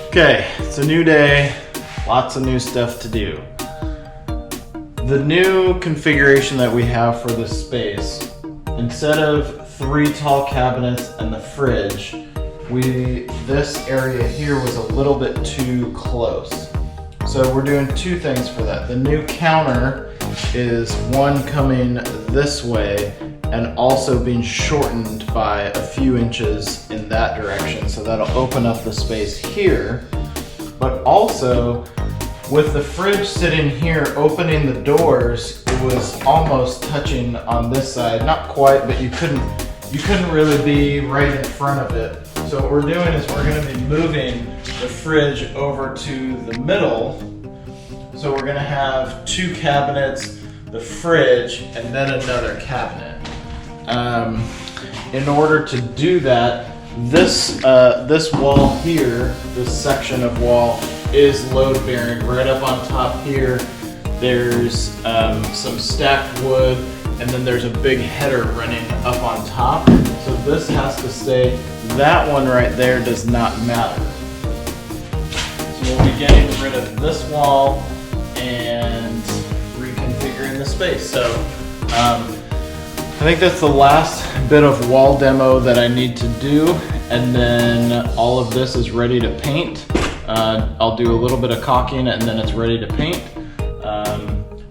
Okay, it's a new day, lots of new stuff to do. The new configuration that we have for this space, instead of 3 tall cabinets and the fridge, this area here was a little bit too close. So we're doing 2 things for that. The new counter is one coming this way and also being shortened by a few inches in that direction, so that'll open up the space here. But also, with the fridge sitting here, opening the doors, it was almost touching on this side. Not quite, but you couldn't really be right in front of it. So what we're doing is we're gonna be moving the fridge over to the middle. So we're gonna have 2 cabinets, the fridge, and then another cabinet. In order to do that, this wall here, this section of wall, is load bearing. Right up on top here, there's some stacked wood, and then there's a big header running up on top. So this has to stay. That one right there does not matter. So we'll be getting rid of this wall and reconfiguring the space. So I think that's the last bit of wall demo that I need to do, and then all of this is ready to paint. I'll do a little bit of caulking and then it's ready to paint.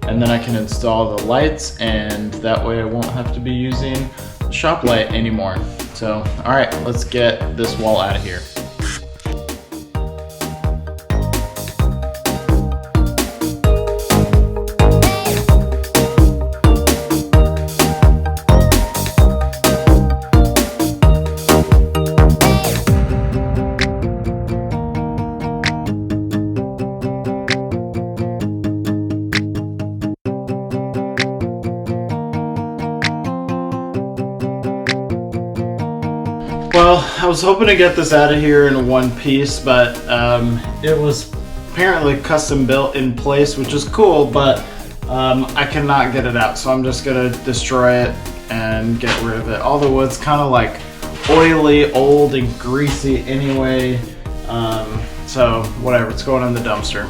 And then I can install the lights, and that way I won't have to be using the shop light anymore. So, all right, let's get this wall out of here. Well, I was hoping to get this out of here in one piece, but it was apparently custom built in place, which is cool, but I cannot get it out, so I'm just gonna destroy it and get rid of it. All the wood's kind of like oily, old, and greasy anyway, so whatever, it's going in the dumpster.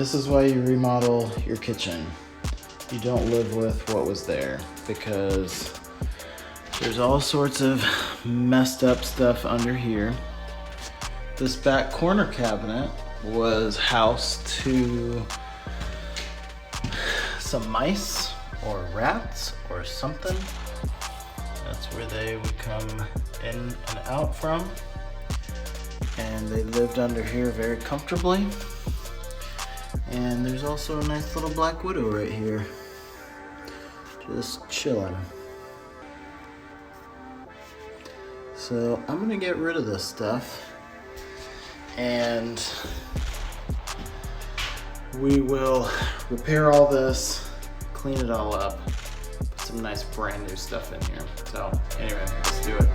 This is why you remodel your kitchen. You don't live with what was there, because there's all sorts of messed up stuff under here. This back corner cabinet was housed to some mice or rats or something. That's where they would come in and out from. And they lived under here very comfortably. And there's also a nice little black widow right here, just chilling. So I'm gonna get rid of this stuff, and we will repair all this, clean it all up, put some nice brand new stuff in here. So anyway, let's do it.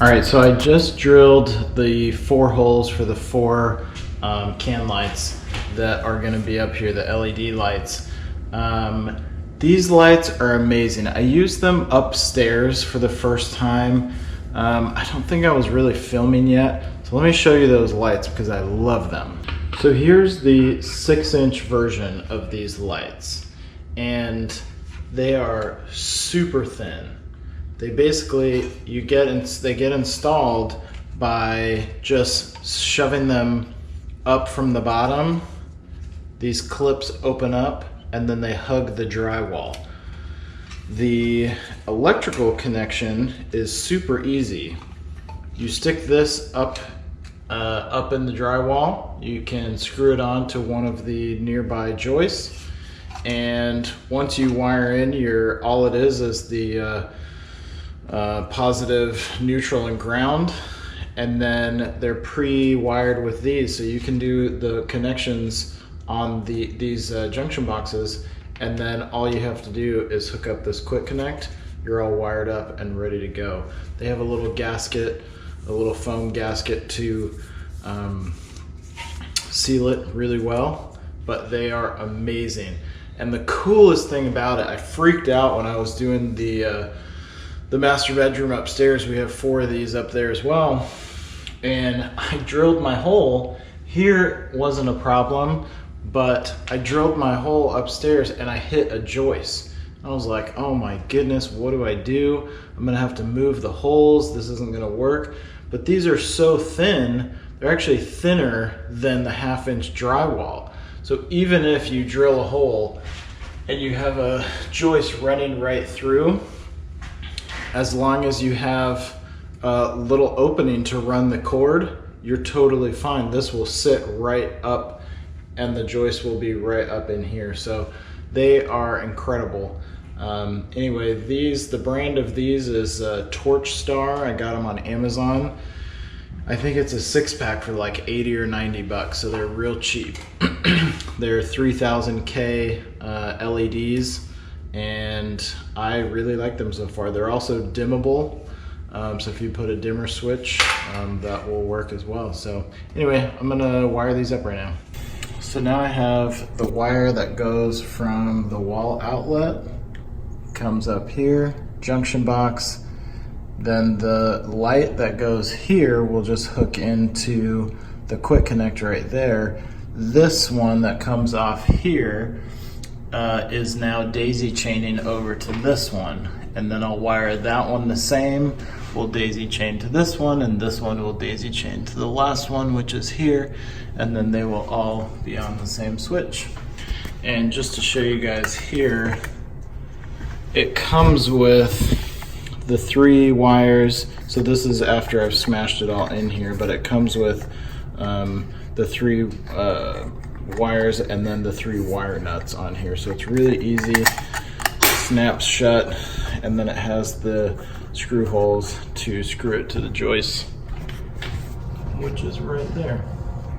All right, so I just drilled the 4 holes for the 4 can lights that are gonna be up here, the LED lights. These lights are amazing. I used them upstairs for the first time. I don't think I was really filming yet, so let me show you those lights because I love them. So here's the 6-inch version of these lights, and they are super thin. They basically, they get installed by just shoving them up from the bottom. These clips open up and then they hug the drywall. The electrical connection is super easy. You stick this up in the drywall. You can screw it on to one of the nearby joists, and once you wire in all it is the positive, neutral, and ground, and then they're pre-wired with these, so you can do the connections on these junction boxes, and then all you have to do is hook up this quick connect. You're all wired up and ready to go. They have a little gasket, a little foam gasket to seal it really well, but they are amazing. And the coolest thing about it, I freaked out when I was doing the master bedroom upstairs. We have 4 of these up there as well, and I drilled my hole. Here wasn't a problem, but I drilled my hole upstairs and I hit a joist. I was like, oh my goodness, what do I do? I'm gonna have to move the holes. This isn't gonna work. But these are so thin, they're actually thinner than the 1/2-inch drywall. So even if you drill a hole and you have a joist running right through, as long as you have a little opening to run the cord, you're totally fine. This will sit right up and the joist will be right up in here. So they are incredible. Anyway, the brand of these is Torch Star. I got them on Amazon. I think it's a 6-pack for like 80 or 90 bucks, so they're real cheap. They're 3000K LEDs, and I really like them so far. They're also dimmable, so if you put a dimmer switch, that will work as well. So anyway, I'm gonna wire these up right now. So now I have the wire that goes from the wall outlet, comes up here, junction box, then the light that goes here will just hook into the quick connect right there. This one that comes off here is now daisy chaining over to this one, and then I'll wire that one the same. We'll daisy chain to this one, and this one will daisy chain to the last one, which is here, and then they will all be on the same switch. And just to show you guys here, it comes with the 3 wires. So this is after I've smashed it all in here, but it comes with the 3 wires and then the 3 wire nuts on here. So it's really easy, snaps shut, and then it has the screw holes to screw it to the joist, which is right there.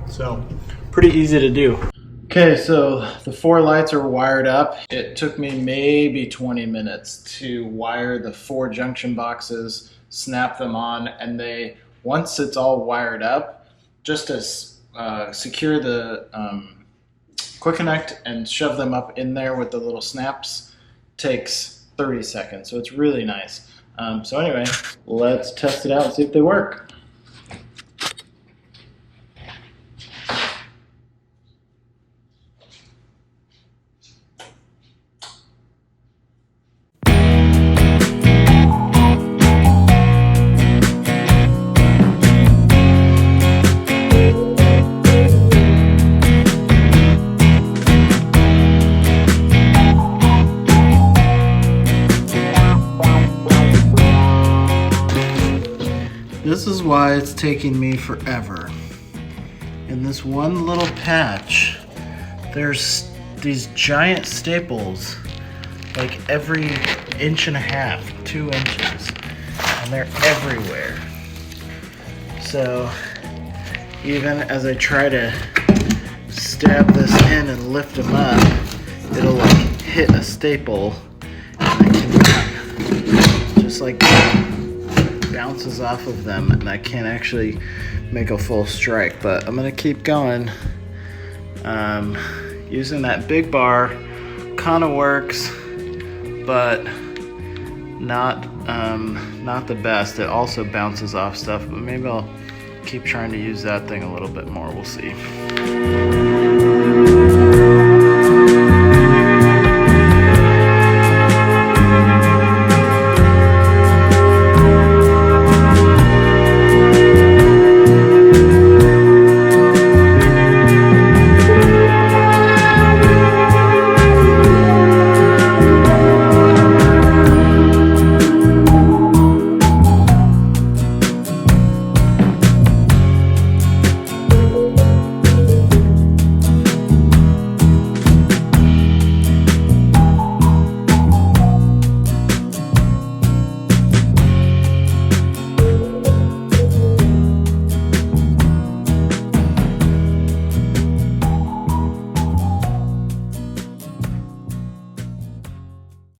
So pretty easy to do. Okay, so the 4 lights are wired up. It took me maybe 20 minutes to wire the 4 junction boxes, snap them on, and once it's all wired up, just to secure the quick connect and shove them up in there with the little snaps takes 30 seconds. So it's really nice. So anyway, let's test it out and see if they work. This is why it's taking me forever. In this one little patch, there's these giant staples, like every 1.5 inches, 2 inches, and they're everywhere. So even as I try to stab this in and lift them up, it'll like hit a staple, and I cannot, just like that. Bounces off of them, and I can't actually make a full strike, but I'm gonna keep going. Using that big bar kind of works, but not the best. It also bounces off stuff, but maybe I'll keep trying to use that thing a little bit more. We'll see.